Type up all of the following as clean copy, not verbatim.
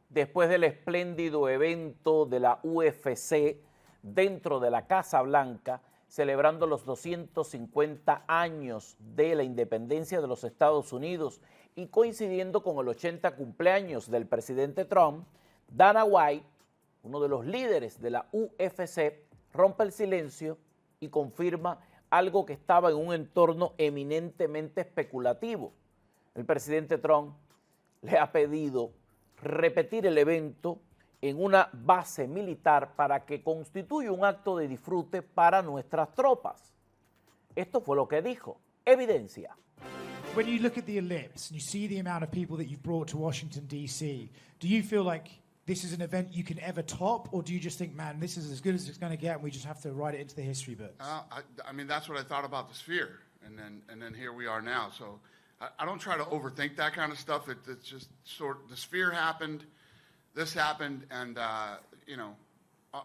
después del espléndido evento de la UFC dentro de la Casa Blanca, celebrando los 250 años de la independencia de los Estados Unidos y coincidiendo con el 80 cumpleaños del presidente Trump, Dana White, uno de los líderes de la UFC, rompe el silencio y confirma algo que estaba en un entorno eminentemente especulativo. El presidente Trump le ha pedido repetir el evento en una base militar para que constituya un acto de disfrute para nuestras tropas. Esto fue lo que dijo. Evidencia. When you look at the ellipse and you see the amount of people that you've brought to Washington, D.C., do you feel like this is an event you can ever top, or do you just think, man, this is as good as it's going to get and we just have to write it into the history books? I mean, that's what I thought about the Sphere, and then here we are now. So I don't try to overthink that kind of stuff. It's just the Sphere happened, this happened, and you know,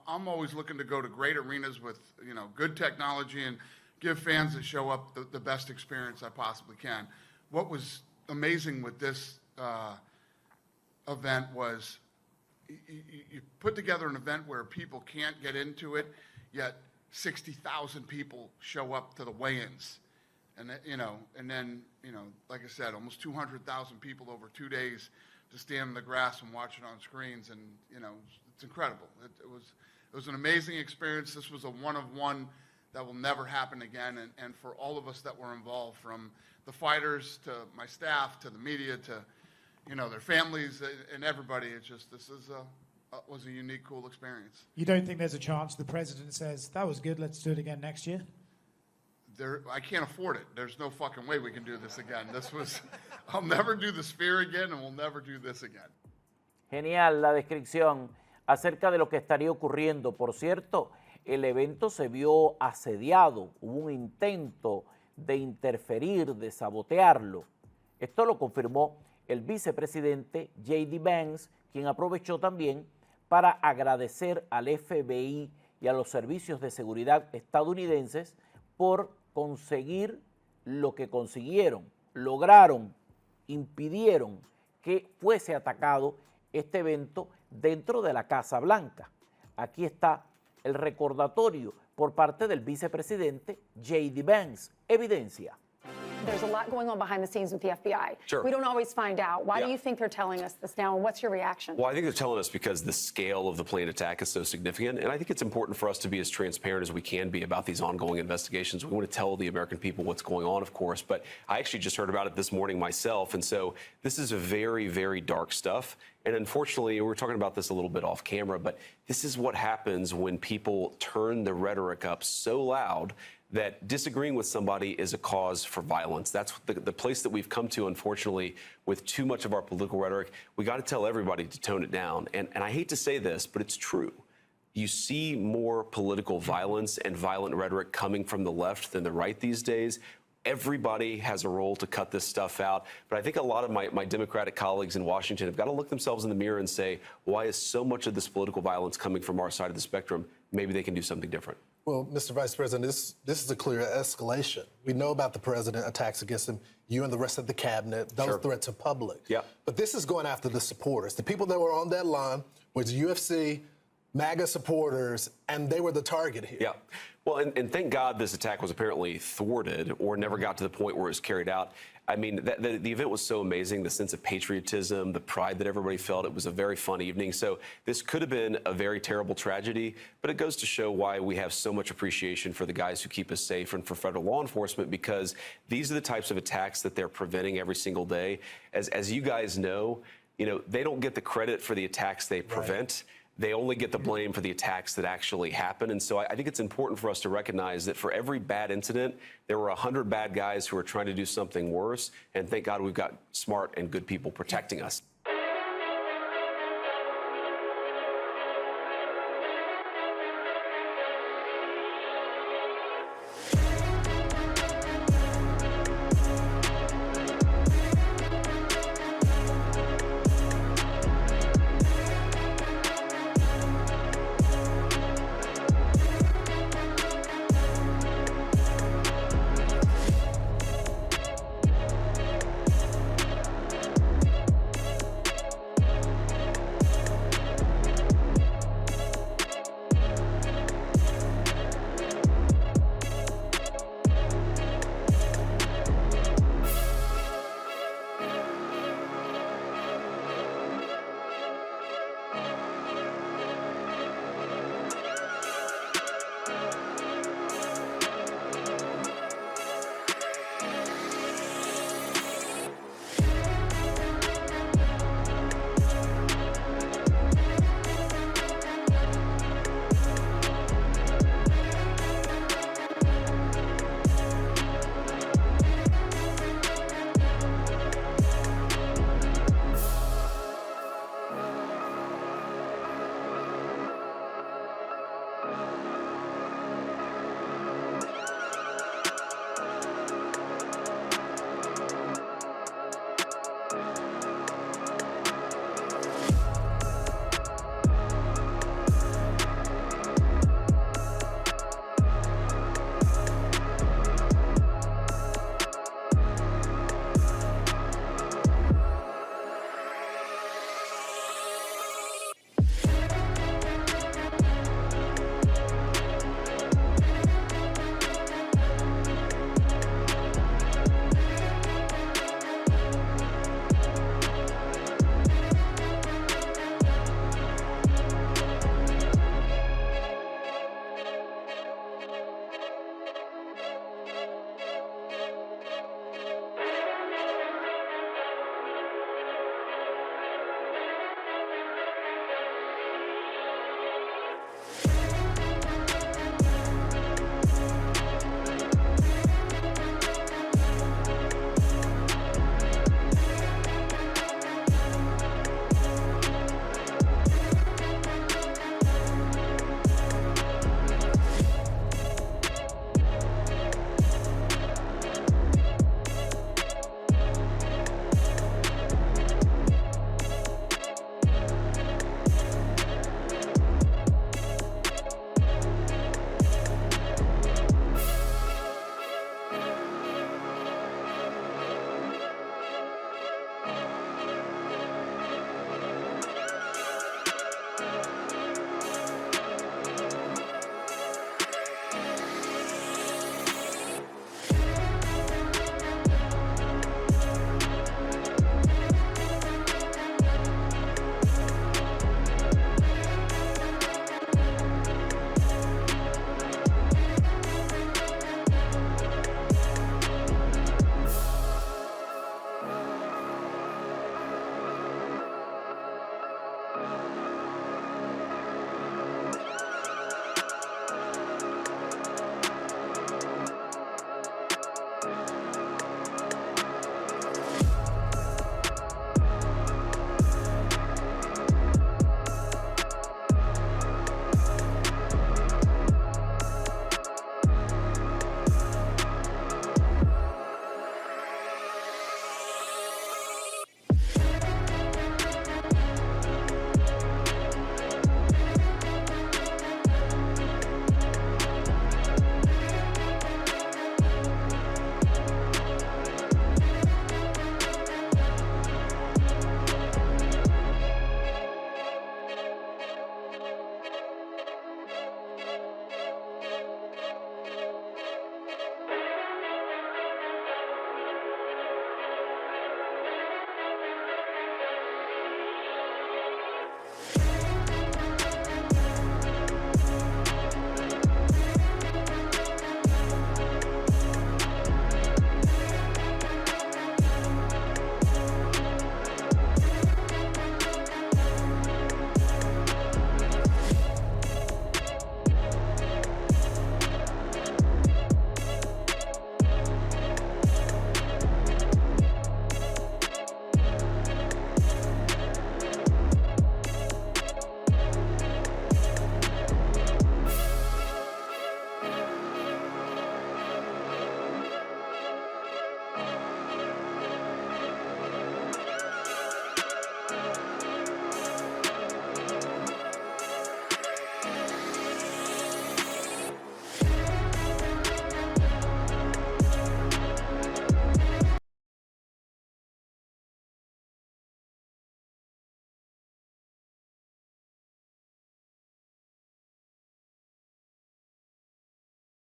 I'm always looking to go to great arenas with, you know, good technology and give fans that show up the best experience I possibly can. What was amazing with this event was you put together an event where people can't get into it, yet 60,000 people show up to the weigh-ins. And you know, and then, you know, like I said, almost 200,000 people over 2 days to stand in the grass and watch it on screens, and you know, it's incredible. It was an amazing experience. This was a one-of-one that will never happen again, and for all of us that were involved, from the fighters to my staff to the media to, you know, their families and everybody, it's just, this is was a unique, cool experience. You don't think there's a chance the president says, that was good, let's do it again next year? I can't afford it. There's no fucking way we can do this again. I'll never do the Sphere again, and we'll never do this again. Genial la descripción acerca de lo que estaría ocurriendo. Por cierto, el evento se vio asediado, hubo un intento de interferir, de sabotearlo. Esto lo confirmó el vicepresidente J.D. Vance, quien aprovechó también para agradecer al FBI y a los servicios de seguridad estadounidenses por conseguir lo que consiguieron, lograron, impidieron que fuese atacado este evento dentro de la Casa Blanca. Aquí está el recordatorio por parte del vicepresidente J.D. Vance. Evidencia. There's a lot going on behind the scenes with the FBI. Sure. We don't always find out. Why do you think they're telling us this now, and what's your reaction? Well, I think they're telling us because the scale of the planned attack is so significant, and I think it's important for us to be as transparent as we can be about these ongoing investigations. We want to tell the American people what's going on, of course, but I actually just heard about it this morning myself, and so this is a very, very dark stuff. And unfortunately, we were talking about this a little bit off camera, but this is what happens when people turn the rhetoric up so loud that disagreeing with somebody is a cause for violence. That's the place that we've come to, unfortunately, with too much of our political rhetoric. We got to tell everybody to tone it down. And I hate to say this, but it's true. You see more political violence and violent rhetoric coming from the left than the right these days. Everybody has a role to cut this stuff out. But I think a lot of my Democratic colleagues in Washington have got to look themselves in the mirror and say, why is so much of this political violence coming from our side of the spectrum? Maybe they can do something different. Well, Mr. Vice President, this is a clear escalation. We know about the president, attacks against him, you and the rest of the cabinet, those threats are public. Yeah. But this is going after the supporters. The people that were on that line was UFC, MAGA supporters, and they were the target here. Yeah. Well, and thank God this attack was apparently thwarted or never got to the point where it was carried out. I mean, the event was so amazing, the sense of patriotism, the pride that everybody felt. It was a very fun evening. So this could have been a very terrible tragedy, but it goes to show why we have so much appreciation for the guys who keep us safe and for federal law enforcement, because these are the types of attacks that they're preventing every single day. As you guys know, they don't get the credit for the attacks they prevent. They only get the blame for the attacks that actually happen. And so I think it's important for us to recognize that for every bad incident, there were 100 bad guys who are trying to do something worse. And thank God we've got smart and good people protecting us.